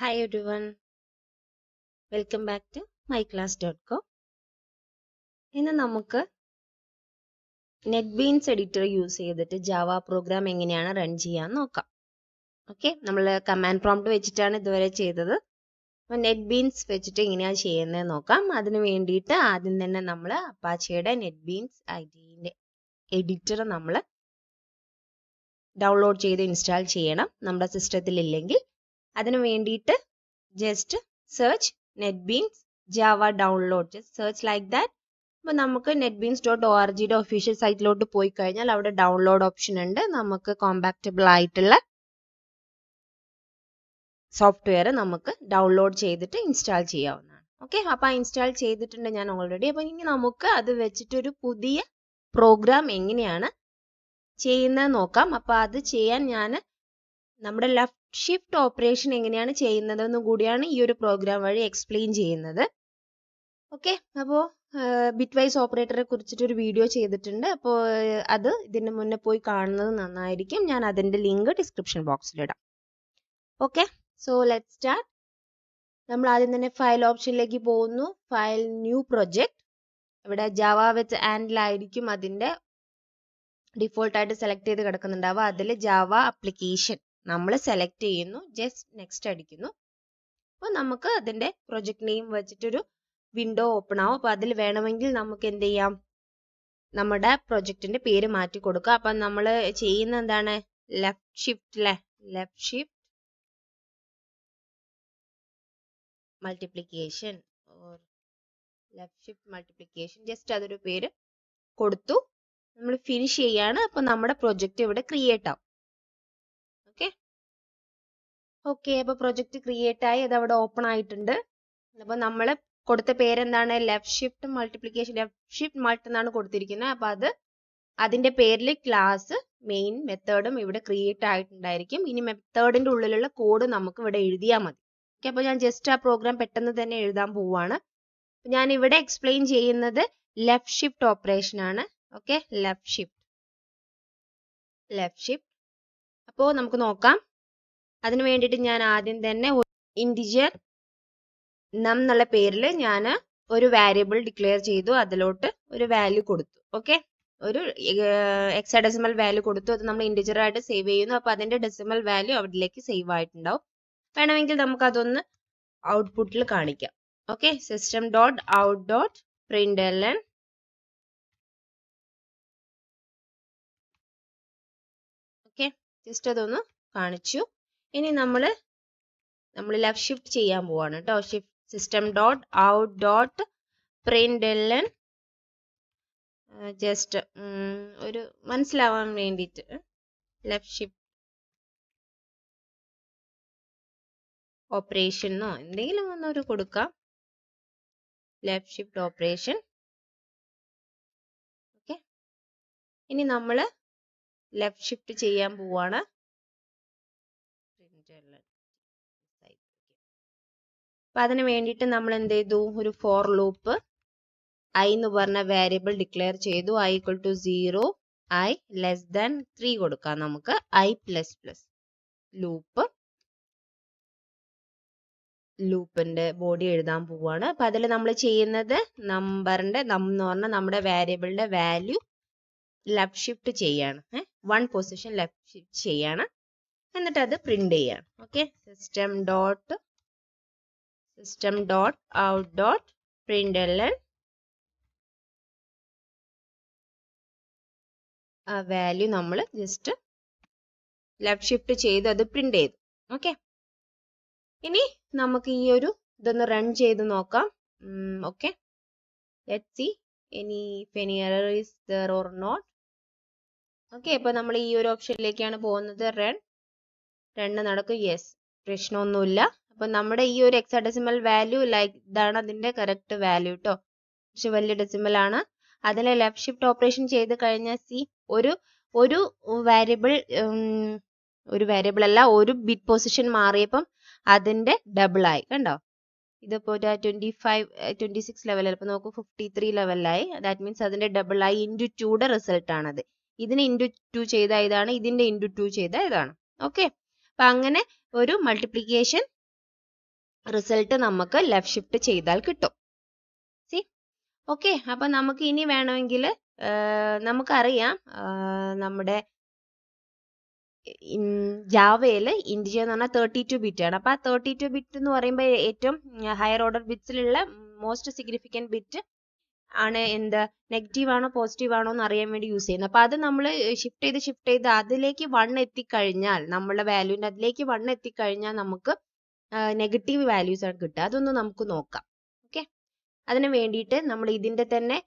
Hi everyone, welcome back to myclass.com. ഇന്ന് നമുക്ക് NetBeans editor use ചെയ്തിട്ട് ജാവ പ്രോഗ്രാം എങ്ങനെയാണ് റൺ ചെയ്യാൻ നോക്കാം. ഓക്കെ, നമ്മൾ കമാൻഡ് പ്രോംപ്റ്റ് വെച്ചിട്ടാണ് ഇതുവരെ ചെയ്തത്. അപ്പോൾ NetBeans വെച്ചിട്ട് എങ്ങനെയാണ് ചെയ്യുന്നത് നോക്കാം. അതിന് വേണ്ടിയിട്ട് ആദ്യം തന്നെ നമ്മൾ അപ്പാച്ചയുടെ NetBeans IDE എഡിറ്റർ നമ്മൾ ഡൗൺലോഡ് ചെയ്ത് ഇൻസ്റ്റാൾ ചെയ്യണം, നമ്മുടെ സിസ്റ്റത്തിൽ ഇല്ലെങ്കിൽ. അതിന് വേണ്ടിയിട്ട് just search NetBeans Java download, just search like that. അപ്പോൾ നമുക്ക് netbeans.org ഒഫീഷ്യൽ സൈറ്റിലോട്ട് പോയി കഴിഞ്ഞാൽ അവിടെ ഡൗൺലോഡ് ഓപ്ഷൻ ഉണ്ട്. നമുക്ക് കോമ്പാക്റ്റബിൾ ആയിട്ടുള്ള സോഫ്റ്റ്വെയർ നമുക്ക് ഡൗൺലോഡ് ചെയ്തിട്ട് ഇൻസ്റ്റാൾ ചെയ്യാവുന്നതാണ്. ഓക്കെ, അപ്പോൾ ഇൻസ്റ്റാൾ ചെയ്തിട്ടുണ്ട് ഞാൻ ഓൾറെഡി. അപ്പോൾ ഇനി നമുക്ക് അത് വെച്ചിട്ടൊരു പുതിയ പ്രോഗ്രാം എങ്ങനെയാണ് ചെയ്യുന്നത് നോക്കാം. അപ്പോൾ അത് ചെയ്യാൻ ഞാൻ നമ്മുടെ ലെഫ്റ്റ് ഷിഫ്റ്റ് ഓപ്പറേഷൻ എങ്ങനെയാണ് ചെയ്യുന്നതെന്നും കൂടിയാണ് ഈ ഒരു പ്രോഗ്രാം വഴി എക്സ്പ്ലെയിൻ ചെയ്യുന്നത്. ഓക്കെ, അപ്പോൾ ബിറ്റ്വൈസ് ഓപ്പറേറ്ററെ കുറിച്ചിട്ടൊരു വീഡിയോ ചെയ്തിട്ടുണ്ട്. അപ്പോൾ അത് ഇതിന് മുന്നേ പോയി കാണുന്നത് നന്നായിരിക്കും. ഞാൻ അതിൻ്റെ ലിങ്ക് ഡിസ്ക്രിപ്ഷൻ ബോക്സിലിടാം. Okay, so let start. നമ്മൾ ആദ്യം തന്നെ ഫയൽ ഓപ്ഷനിലേക്ക് പോകുന്നു. File new project. ഇവിടെ ജാവ വിത്ത് ആൻഡിലായിരിക്കും അതിൻ്റെ ഡിഫോൾട്ടായിട്ട് സെലക്ട് ചെയ്ത് കിടക്കുന്നുണ്ടാവുക. അതിൽ ജാവ ആപ്ലിക്കേഷൻ നമ്മൾ സെലക്ട് ചെയ്യുന്നു, ജസ്റ്റ് നെക്സ്റ്റ് അടിക്കുന്നു. അപ്പോൾ നമുക്ക് അതിൻ്റെ പ്രൊജക്ട് നെയിം വെച്ചിട്ടൊരു വിൻഡോ ഓപ്പൺ ആവും. അപ്പോൾ അതിൽ വേണമെങ്കിൽ നമുക്ക് എന്ത് ചെയ്യാം, നമ്മുടെ പ്രൊജക്റ്റിന്റെ പേര് മാറ്റി കൊടുക്കുക. അപ്പം നമ്മൾ ചെയ്യുന്ന എന്താണ്, ലെഫ്റ്റ് ഷിഫ്റ്റ് മൾട്ടിപ്ലിക്കേഷൻ ജസ്റ്റ് അതൊരു പേര് കൊടുത്തു. നമ്മൾ ഫിനിഷ് ചെയ്യാണ്. അപ്പോൾ നമ്മുടെ പ്രൊജക്റ്റ് ഇവിടെ ക്രിയേറ്റ് ആവും. ഓക്കെ, അപ്പോൾ പ്രൊജക്റ്റ് ക്രിയേറ്റ് ആയി, അത് അവിടെ ഓപ്പൺ ആയിട്ടുണ്ട്. അപ്പോൾ നമ്മൾ കൊടുത്ത പേരെന്താണ്, ലെഫ്റ്റ് ഷിഫ്റ്റ് മൾട്ട് എന്നാണ് കൊടുത്തിരിക്കുന്നത്. അപ്പോൾ അതിന്റെ പേരിൽ ക്ലാസ് മെയിൻ മെത്തേഡും ഇവിടെ ക്രിയേറ്റ് ആയിട്ടുണ്ടായിരിക്കും. ഇനി മെത്തേഡിന്റെ ഉള്ളിലുള്ള കോഡ് നമുക്ക് ഇവിടെ എഴുതിയാൽ മതി. ഓക്കെ, അപ്പോൾ ഞാൻ ജസ്റ്റ് ആ പ്രോഗ്രാം പെട്ടെന്ന് തന്നെ എഴുതാൻ പോവാണ്. ഞാൻ ഇവിടെ എക്സ്പ്ലെയിൻ ചെയ്യുന്നത് ലെഫ്റ്റ് ഷിഫ്റ്റ് ഓപ്പറേഷൻ ആണ്. Okay, left shift. അപ്പോൾ നമുക്ക് നോക്കാം. അതിന് വേണ്ടിയിട്ട് ഞാൻ ആദ്യം തന്നെ ഇൻറ്റിജർ നം എന്നുള്ള പേരിൽ ഞാൻ ഒരു വേരിയബിൾ ഡിക്ലെയർ ചെയ്തു, അതിലോട്ട് ഒരു വാല്യൂ കൊടുത്തു. ഓക്കെ, ഒരു ഹെക്സാഡെസിമൽ വാല്യൂ കൊടുത്തു. അത് നമ്മൾ ഇൻറ്റിജർ ആയിട്ട് സേവ് ചെയ്യുന്നു. അപ്പോൾ അതിന്റെ ഡെസിമൽ വാല്യൂ അവിടേക്ക് സേവ് ആയിട്ടുണ്ടാവും. വേണമെങ്കിൽ നമുക്ക് അതൊന്ന് ഔട്ട്പുട്ടിൽ കാണിക്കാം. ഓക്കെ, system.out.println ഓക്കെ, ജസ്റ്റ് അതൊന്ന് കാണിച്ചു. ഇനി നമ്മൾ ലെഫ്റ്റ് ഷിഫ്റ്റ് ചെയ്യാൻ പോവാണ് കേട്ടോ. system.out.println ജസ്റ്റ് ഒരു മനസ്സിലാവാൻ വേണ്ടിയിട്ട് ലെഫ്റ്റ് ഷിഫ്റ്റ് ഓപ്പറേഷനോ എന്തെങ്കിലും ഒന്നൊരു കൊടുക്കാം. Left shift operation. ഓക്കെ, ഇനി നമ്മൾ ലെഫ്റ്റ് ഷിഫ്റ്റ് ചെയ്യാൻ പോവാണ്. അപ്പൊ അതിന് വേണ്ടിയിട്ട് നമ്മൾ എന്ത് ചെയ്തു, ഒരു ഫോർ ലൂപ്പ് ഐ എന്ന് പറഞ്ഞ വേരിയബിൾ ഡിക്ലെയർ ചെയ്തു. i = 0, i <3 കൊടുക്കാം. നമുക്ക് i++ ലൂപ്പിന്റെ ബോഡി എഴുതാൻ പോവാണ്. അപ്പൊ അതിൽ നമ്മൾ ചെയ്യുന്നത് നമ്പറിന്റെ എന്ന് പറഞ്ഞാൽ നമ്മുടെ വേരിയബിളിന്റെ വാല്യൂ ലെഫ്റ്റ് ഷിഫ്റ്റ് ചെയ്യാണ്. 1 പൊസിഷൻ ലെഫ്റ്റ് ഷിഫ്റ്റ് ചെയ്യാണ്. എന്നിട്ട് അത് പ്രിന്റ് ചെയ്യാണ്. ഓക്കെ, system.out.println ആ വാല്യൂ നമ്മൾ ജസ്റ്റ് ലെഫ്റ്റ് ഷിഫ്റ്റ് ചെയ്ത് അത് പ്രിന്റ് ചെയ്തു. ഓക്കെ, ഇനി നമുക്ക് ഈ ഒരു ഇതൊന്ന് റൺ ചെയ്ത് നോക്കാം. Okay, let's see if any error is there or not. Okay, അപ്പോൾ നമ്മൾ ഈ ഒരു ഓപ്ഷനിലേക്കാണ് പോകുന്നത്. റൺ നടക്കും. യെസ്, പ്രശ്നമൊന്നുമില്ല. അപ്പൊ നമ്മുടെ ഈ ഒരു ഹെക്സാഡെസിമൽ വാല്യൂ ഇതാണ് അതിന്റെ കറക്റ്റ് വാല്യൂ കേട്ടോ. പക്ഷെ വലിയ ഡെസിമൽ ആണ്. അതിലെ ലെഫ്റ്റ് ഷിഫ്റ്റ് ഓപ്പറേഷൻ ചെയ്ത് കഴിഞ്ഞാൽ ഒരു വേരിയബിൾ അല്ല, ഒരു ബിറ്റ് പൊസിഷൻ മാറിയപ്പം അതിന്റെ ഡബിൾ ആയി. കണ്ടോ, ഇതിപ്പോ 26 ലെവലിൽ ഇപ്പൊ നോക്കൂ 53 ലെവലിലായി. ദാറ്റ് മീൻസ് അതിന്റെ ഡബിൾ ആയി. *2 റിസൾട്ട് ആണത്. ഇതിന് *2 ചെയ്ത ഇതാണ്, ഇതിന്റെ *2 ചെയ്ത ഇതാണ്. ഓക്കെ, അപ്പൊ അങ്ങനെ ഒരു മൾട്ടിപ്ലിക്കേഷൻ റിസൾട്ട് നമുക്ക് ലെഫ്റ്റ് ഷിഫ്റ്റ് ചെയ്താൽ കിട്ടും. C okay. അപ്പൊ നമുക്ക് ഇനി വേണമെങ്കിൽ നമുക്കറിയാം നമ്മുടെ ജാവയിൽ ഇൻറ്റിജർ എന്ന് പറഞ്ഞാൽ 32 ബിറ്റ് ആണ്. അപ്പൊ ആ 32 ബിറ്റ് എന്ന് പറയുമ്പോൾ ഏറ്റവും ഹയർ ഓർഡർ ബിറ്റ്സിലുള്ള മോസ്റ്റ് സിഗ്നിഫിക്കൻറ്റ് ബിറ്റ് ആണ് എന്ത്, നെഗറ്റീവ് ആണോ പോസിറ്റീവ് ആണോ എന്ന് അറിയാൻ വേണ്ടി യൂസ് ചെയ്യുന്നത്. അപ്പൊ അത് നമ്മൾ ഷിഫ്റ്റ് ചെയ്ത് അതിലേക്ക് 1 എത്തിക്കഴിഞ്ഞാൽ, നമ്മളുടെ വാല്യൂവിന്റെ അതിലേക്ക് 1 എത്തിക്കഴിഞ്ഞാൽ നമുക്ക് നെഗറ്റീവ് വാല്യൂസ് ആണ് കിട്ടുക. അതൊന്ന് നമുക്ക് നോക്കാം. ഓക്കെ. അതിന് വേണ്ടിയിട്ട് നമ്മൾ ഇതിന്റെ തന്നെ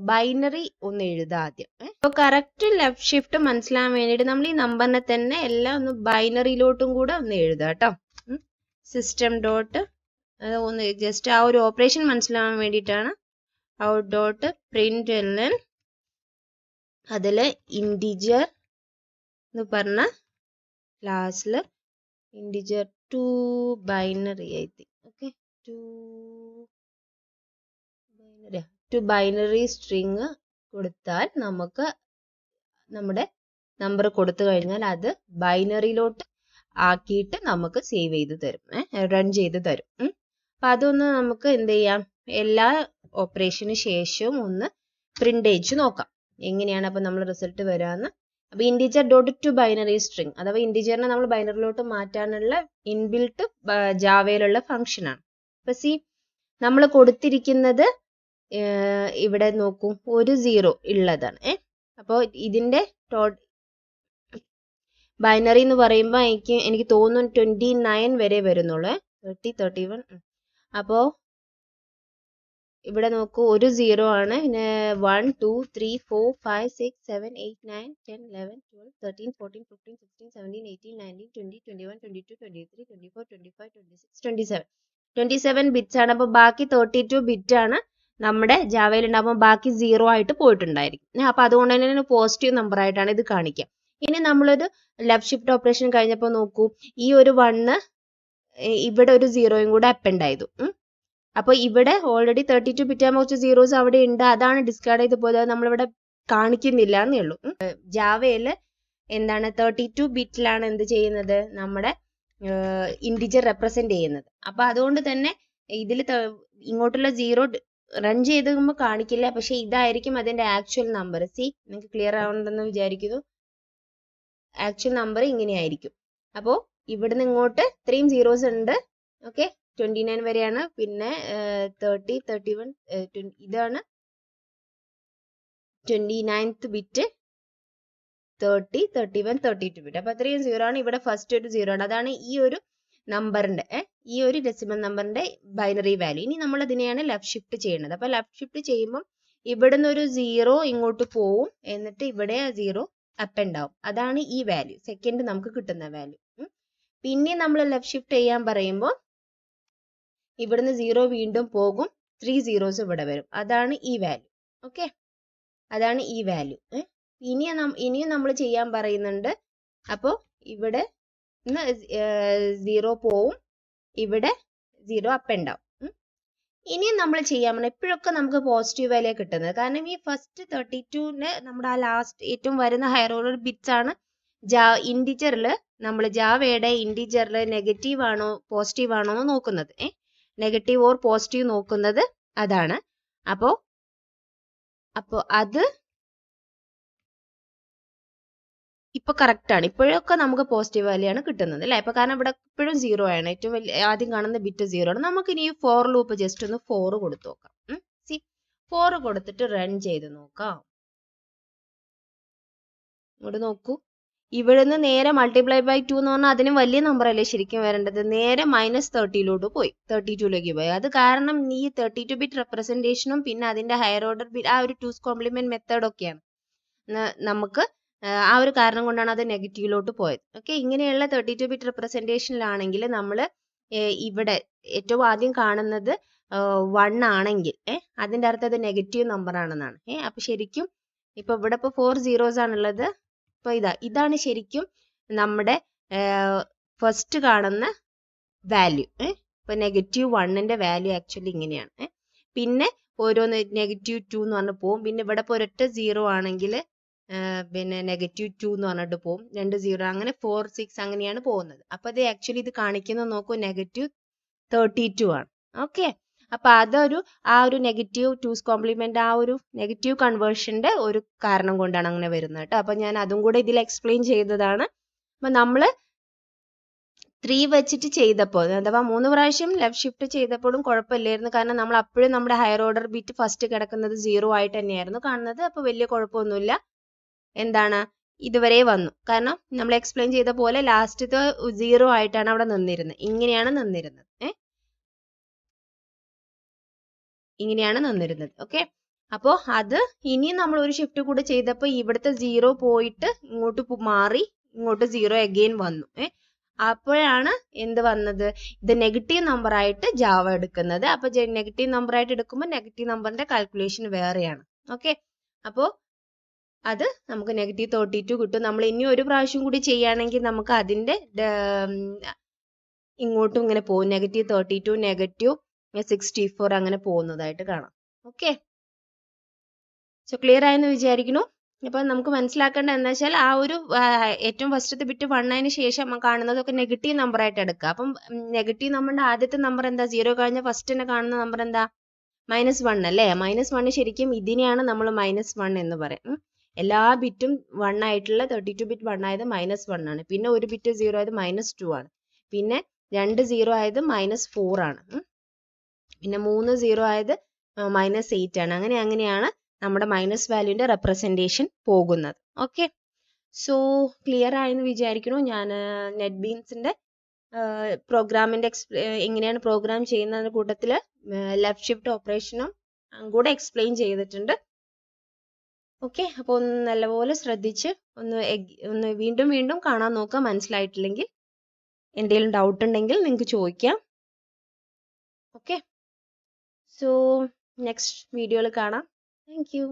ബൈനറി ഒന്ന് എഴുതാം ആദ്യം. അപ്പോൾ കറക്റ്റ് ലെഫ്റ്റ് ഷിഫ്റ്റ് മനസ്സിലാൻ വേണ്ടിയിട്ട് നമ്മൾ ഈ നമ്പറിനെ തന്നെ എല്ലാം ഒന്ന് ബൈനറിയിലോട്ടും കൂടെ ഒന്ന് എഴുതാം കേട്ടോ. സിസ്റ്റം ഡോട്ട് ഒന്ന് ജസ്റ്റ് ആ ഒരു ഓപ്പറേഷൻ മനസ്സിലാവാൻ വേണ്ടിയിട്ടാണ്. ഔട്ട് ഡോട്ട് പ്രിന്റ് എൽഎൻ അതിൽ ഇൻറ്റിജർ എന്ന് പറഞ്ഞ ക്ലാസ്സിൽ ഇൻറ്റിജർ ടു ബൈനറി ആയി. ഓക്കെ, ടു ബൈനറി സ്ട്രിങ് കൊടുത്താൽ നമുക്ക് നമ്മുടെ നമ്പർ കൊടുത്തു കഴിഞ്ഞാൽ അത് ബൈനറിയിലോട്ട് ആക്കിയിട്ട് നമുക്ക് സേവ് ചെയ്ത് തരും, റൺ ചെയ്ത് തരും. അപ്പൊ അതൊന്ന് നമുക്ക് എന്ത് ചെയ്യാം, എല്ലാ ഓപ്പറേഷന് ശേഷവും ഒന്ന് പ്രിന്റ് അയച്ചു നോക്കാം എങ്ങനെയാണ് അപ്പൊ നമ്മൾ റിസൾട്ട് വരാന്ന്. അപ്പൊ integer dot to binary string അഥവാ ഇൻറ്റിജറിനെ നമ്മൾ ബൈനറിയിലോട്ട് മാറ്റാനുള്ള ഇൻബിൽട്ട് ജാവയിലുള്ള ഫംഗ്ഷൻ ആണ്. അപ്പൊ സി നമ്മൾ കൊടുത്തിരിക്കുന്നത് ഇവിടെ നോക്കൂ, ഒരു 0 ഉള്ളതാണ്. അപ്പോൾ ഇതിന്റെ ബൈനറി എന്ന് പറയുമ്പോൾ എനിക്ക് തോന്നുന്നു 29 വരെ വരുന്നുള്ളൂ. 30, 31. അപ്പോൾ ഇവിടെ നോക്കൂ, ഒരു 0 ആണ്. പിന്നെ 1, 2, 3, 4, 5, 6, 7, 8, 9, 10, 11, 12, 13, 14, 15, 16, 17, 18, 19, 20, 21, 22, 23, 24, 25, 26, 27 ബിറ്റ്സ് ആണ്. അപ്പോൾ ബാക്കി 32 ബിറ്റ് ആണ് നമ്മുടെ ജാവയിൽ ഉണ്ടാകുമ്പോൾ ബാക്കി 0 ആയിട്ട് പോയിട്ടുണ്ടായിരിക്കും. അപ്പൊ അതുകൊണ്ട് തന്നെ പോസിറ്റീവ് നമ്പർ ആയിട്ടാണ് ഇത് കാണിക്കുക. ഇനി നമ്മളൊരു ലെഫ്റ്റ് ഷിഫ്റ്റ് ഓപ്പറേഷൻ കഴിഞ്ഞപ്പോൾ നോക്കൂ, ഈ ഒരു 1 ഇവിടെ ഒരു 0യും കൂടെ അപ്പൻഡ് ആയതു. അപ്പൊ ഇവിടെ ഓൾറെഡി 32 ബിറ്റ് ആകുമ്പോൾ കുറച്ച് സീറോസ് അവിടെ ഉണ്ട്, അതാണ് ഡിസ്കാർഡ് ചെയ്ത് പോയത്, നമ്മളിവിടെ കാണിക്കുന്നില്ല എന്നേ ഉള്ളൂ. ജാവയിൽ എന്താണ് 32 ബിറ്റിലാണ് എന്ത് ചെയ്യുന്നത്, നമ്മുടെ ഇൻറ്റിജർ റെപ്രസെന്റ് ചെയ്യുന്നത്. അപ്പൊ അതുകൊണ്ട് തന്നെ ഇതിൽ ഇങ്ങോട്ടുള്ള 0 റൺ ചെയ്തുമ്പോൾ കാണിക്കില്ല, പക്ഷെ ഇതായിരിക്കും അതിന്റെ ആക്ച്വൽ നമ്പർ. സി നിങ്ങൾക്ക് ക്ലിയർ ആവുന്നുണ്ടെന്ന് വിചാരിക്കുന്നു. ആക്ച്വൽ നമ്പർ ഇങ്ങനെയായിരിക്കും. അപ്പോൾ ഇവിടുന്ന് ഇങ്ങോട്ട് ഇത്രയും സീറോസ് ഉണ്ട്. ഓക്കെ, 29 വരെയാണ്. പിന്നെ 30, 31, ഇതാണ് 29th ബിറ്റ്, 30, 31, 32 ബിറ്റ്. അപ്പൊ അത്രയും 0 ആണ്. ഇവിടെ ഫസ്റ്റ് ഒരു 0 ആണ്. അതാണ് ഈ ഒരു നമ്പറിന്റെ ഈ ഒരു ഡെസിമൽ നമ്പറിന്റെ ബൈനറി വാല്യൂ. ഇനി നമ്മൾ അതിനെയാണ് ലെഫ്റ്റ് ഷിഫ്റ്റ് ചെയ്യുന്നത്. അപ്പൊ ലെഫ്റ്റ് ഷിഫ്റ്റ് ചെയ്യുമ്പോൾ ഇവിടുന്ന് ഒരു 0 ഇങ്ങോട്ട് പോവും, എന്നിട്ട് ഇവിടെ 0 അപ്പ് ഉണ്ടാവും. അതാണ് ഈ വാല്യൂ, സെക്കൻഡ് നമുക്ക് കിട്ടുന്ന വാല്യൂ. പിന്നെ നമ്മൾ ലെഫ്റ്റ് ഷിഫ്റ്റ് ചെയ്യാൻ പറയുമ്പോൾ ഇവിടുന്ന് 0 വീണ്ടും പോകും, 3 zeros ഇവിടെ വരും. അതാണ് ഈ വാല്യൂ. ഓക്കെ, അതാണ് ഈ വാല്യൂ. ഇനിയും നമ്മൾ ചെയ്യാൻ പറയുന്നുണ്ട്. അപ്പോൾ ഇവിടെ 0 പോവും, ഇവിടെ 0 അപ്പ് ഉണ്ടാവും. ഇനിയും നമ്മൾ ചെയ്യാൻ പറഞ്ഞാൽ എപ്പോഴൊക്കെ നമുക്ക് പോസിറ്റീവ് വാല്യൂ കിട്ടുന്നത്, കാരണം ഈ ഫസ്റ്റ് 32ന് നമ്മുടെ ആ ലാസ്റ്റ് ഏറ്റവും വരുന്ന ഹയർ ഓർഡർ ബിറ്റ്സ് ആണ് ഇൻറ്റിജറിൽ. നമ്മൾ ജാവയുടെ ഇൻറ്റിജറിൽ നെഗറ്റീവ് ആണോ പോസിറ്റീവ് ആണോ എന്ന് നോക്കുന്നത്. നെഗറ്റീവ് ഓർ പോസിറ്റീവ് നോക്കുന്നത് അതാണ്. അപ്പോൾ അത് ഇപ്പൊ കറക്റ്റ് ആണ്. ഇപ്പോഴൊക്കെ നമുക്ക് പോസിറ്റീവ് വാല്യൂ ആണ് കിട്ടുന്നത് അല്ലെ. ഇപ്പൊ കാരണം ഇവിടെ ഇപ്പോഴും 0 ആണ്, ഏറ്റവും വലിയ ആദ്യം കാണുന്ന ബിറ്റ് 0 ആണ്. നമുക്ക് ഇനി ഫോർ ലൂപ്പ് ജസ്റ്റ് ഒന്ന് 4 കൊടുത്തു നോക്കാം. 4 കൊടുത്തിട്ട് റൺ ചെയ്ത് നോക്കാം. ഇങ്ങോട്ട് നോക്കൂ, ഇവിടുന്ന് നേരെ മൾട്ടിപ്ലൈ ബൈ 2 എന്ന് പറഞ്ഞാൽ അതിന് വലിയ നമ്പർ അല്ലേ ശരിക്കും വരേണ്ടത്, നേരെ -30 പോയി, 32ലേക്ക് പോയി. അത് കാരണം ഈ 32 ബിറ്റ് റെപ്രസെന്റേഷനും പിന്നെ അതിന്റെ ഹയർ ഓർഡർ ബിറ്റ് ആ ഒരു 2's കോംപ്ലിമെന്റ് മെത്തേഡ് ഒക്കെയാണ് നമുക്ക് ആ ഒരു കാരണം കൊണ്ടാണ് അത് നെഗറ്റീവിലോട്ട് പോയത്. ഓക്കെ, ഇങ്ങനെയുള്ള 32 ബിറ്റ് റെപ്രസെന്റേഷനിലാണെങ്കിൽ നമ്മൾ ഇവിടെ ഏറ്റവും ആദ്യം കാണുന്നത് 1 ആണെങ്കിൽ അതിന്റെ അർത്ഥം അത് നെഗറ്റീവ് നമ്പർ ആണെന്നാണ്. അപ്പൊ ശരിക്കും ഇപ്പൊ ഇവിടെ ഇപ്പൊ 4 zeros ആണുള്ളത്. ഇപ്പൊ ഇതാണ് ശരിക്കും നമ്മുടെ ഫസ്റ്റ് കാണുന്ന വാല്യൂ. ഇപ്പൊ -1ന്റെ വാല്യൂ ആക്ച്വലി ഇങ്ങനെയാണ്. പിന്നെ ഓരോന്ന് -2 എന്ന് പറഞ്ഞു പോകും. പിന്നെ ഇവിടെ ഇപ്പൊ ഒരൊറ്റ 0 ആണെങ്കിൽ പിന്നെ -2 എന്ന് പറഞ്ഞിട്ട് പോകും, 2 0, അങ്ങനെ 4, 6 അങ്ങനെയാണ് പോകുന്നത്. അപ്പൊ അത് ആക്ച്വലി ഇത് കാണിക്കുന്നത് നോക്കൂ, 32 ആണ്. ഓക്കെ, അപ്പൊ അതൊരു ആ ഒരു നെഗറ്റീവ് 2's കോംപ്ലിമെന്റ് ആ ഒരു നെഗറ്റീവ് കൺവേർഷന്റെ ഒരു കാരണം കൊണ്ടാണ് അങ്ങനെ വരുന്നത് കേട്ടോ. അപ്പൊ ഞാൻ അതും കൂടെ ഇതിൽ എക്സ്പ്ലെയിൻ ചെയ്തതാണ്. അപ്പൊ നമ്മള് 3 വെച്ചിട്ട് ചെയ്തപ്പോൾ അഥവാ 3 പ്രാവശ്യം ലെഫ്റ്റ് ഷിഫ്റ്റ് ചെയ്തപ്പോഴും കുഴപ്പമില്ലായിരുന്നു. കാരണം നമ്മൾ അപ്പോഴും നമ്മുടെ ഹയർ ഓർഡർ ബിറ്റ് ഫസ്റ്റ് കിടക്കുന്നത് 0 ആയിട്ട് തന്നെയായിരുന്നു കാണുന്നത്. അപ്പൊ വലിയ കുഴപ്പമൊന്നുമില്ല. എന്താണ് ഇതുവരെ വന്നു. കാരണം നമ്മൾ എക്സ്പ്ലെയിൻ ചെയ്ത പോലെ ലാസ്റ്റത്തെ 0 ആയിട്ടാണ് അവിടെ നിന്നിരുന്നത്. ഇങ്ങനെയാണ് നിന്നിരുന്നത്. ഇങ്ങനെയാണ് നിന്നിരുന്നത്. ഓക്കെ, അപ്പോൾ അത് ഇനി നമ്മൾ ഒരു ഷിഫ്റ്റ് കൂടെ ചെയ്തപ്പോൾ ഇവിടുത്തെ 0 പോയിട്ട് ഇങ്ങോട്ട് മാറി, ഇങ്ങോട്ട് 0 അഗെയിൻ വന്നു. അപ്പോഴാണ് എന്ത് വന്നത്, ഇത് നെഗറ്റീവ് നമ്പർ ആയിട്ട് ജാവ എടുക്കുന്നത്. അപ്പൊ നെഗറ്റീവ് നമ്പർ ആയിട്ട് എടുക്കുമ്പോൾ നെഗറ്റീവ് നമ്പറിന്റെ കാൽക്കുലേഷൻ വേറെയാണ്. ഓക്കെ, അപ്പോൾ അത് നമുക്ക് നെഗറ്റീവ് 32 കിട്ടും. നമ്മൾ ഇനി ഒരു പ്രാവശ്യം കൂടി ചെയ്യുകയാണെങ്കിൽ നമുക്ക് അതിന്റെ ഇങ്ങോട്ടും ഇങ്ങനെ പോകും. നെഗറ്റീവ് 32 നെഗറ്റീവ് 64 അങ്ങനെ പോകുന്നതായിട്ട് കാണാം. ഓക്കെ, സോ ക്ലിയർ ആയെന്ന് വിചാരിക്കുന്നു. അപ്പൊ നമുക്ക് മനസ്സിലാക്കേണ്ട എന്താ വെച്ചാൽ ആ ഒരു ഏറ്റവും ഫസ്റ്റത്തെ ബിറ്റ് 1 ആയതിനു ശേഷം കാണുന്നതൊക്കെ നെഗറ്റീവ് നമ്പർ ആയിട്ട് എടുക്കുക. അപ്പം നെഗറ്റീവ് നമ്പറിന്റെ ആദ്യത്തെ നമ്പർ എന്താ, 0 കഴിഞ്ഞ ഫസ്റ്റ് തന്നെ കാണുന്ന നമ്പർ എന്താ, -1 അല്ലേ. -1 ശരിക്കും ഇതിനെയാണ് നമ്മൾ -1 എന്ന് പറയും. എല്ലാ ബിറ്റും 1 ആയിട്ടുള്ള 32 ബിറ്റ് 1 ആയത് -1 ആണ്. പിന്നെ ഒരു ബിറ്റ് 0 ആയത് -2 ആണ്. പിന്നെ 2 0 ആയത് -4 ആണ്. പിന്നെ 3 0 ആയത് -8 ആണ്. അങ്ങനെയാണ് നമ്മുടെ മൈനസ് വാല്യൂന്റെ റെപ്രസെന്റേഷൻ പോകുന്നത്. ഓക്കെ, സോ ക്ലിയർ ആയെന്ന് വിചാരിക്കുന്നു. ഞാൻ നെറ്റ്ബീൻസിന്റെ പ്രോഗ്രാമിന്റെ എങ്ങനെയാണ് പ്രോഗ്രാം ചെയ്യുന്ന കൂട്ടത്തിൽ ലെഫ്റ്റ് ഷിഫ്റ്റ് ഓപ്പറേഷനും കൂടെ എക്സ്പ്ലെയിൻ ചെയ്തിട്ടുണ്ട്. ഓക്കെ, അപ്പോൾ ഒന്ന് നല്ലപോലെ ശ്രദ്ധിച്ച് ഒന്ന് വീണ്ടും കാണാൻ നോക്കുക. മനസ്സിലായിട്ടില്ലെങ്കിൽ എന്തെങ്കിലും ഡൗട്ട് ഉണ്ടെങ്കിൽ നിങ്ങൾക്ക് ചോദിക്കാം. ഓക്കെ, സോ നെക്സ്റ്റ് വീഡിയോയിൽ കാണാം. Thank you.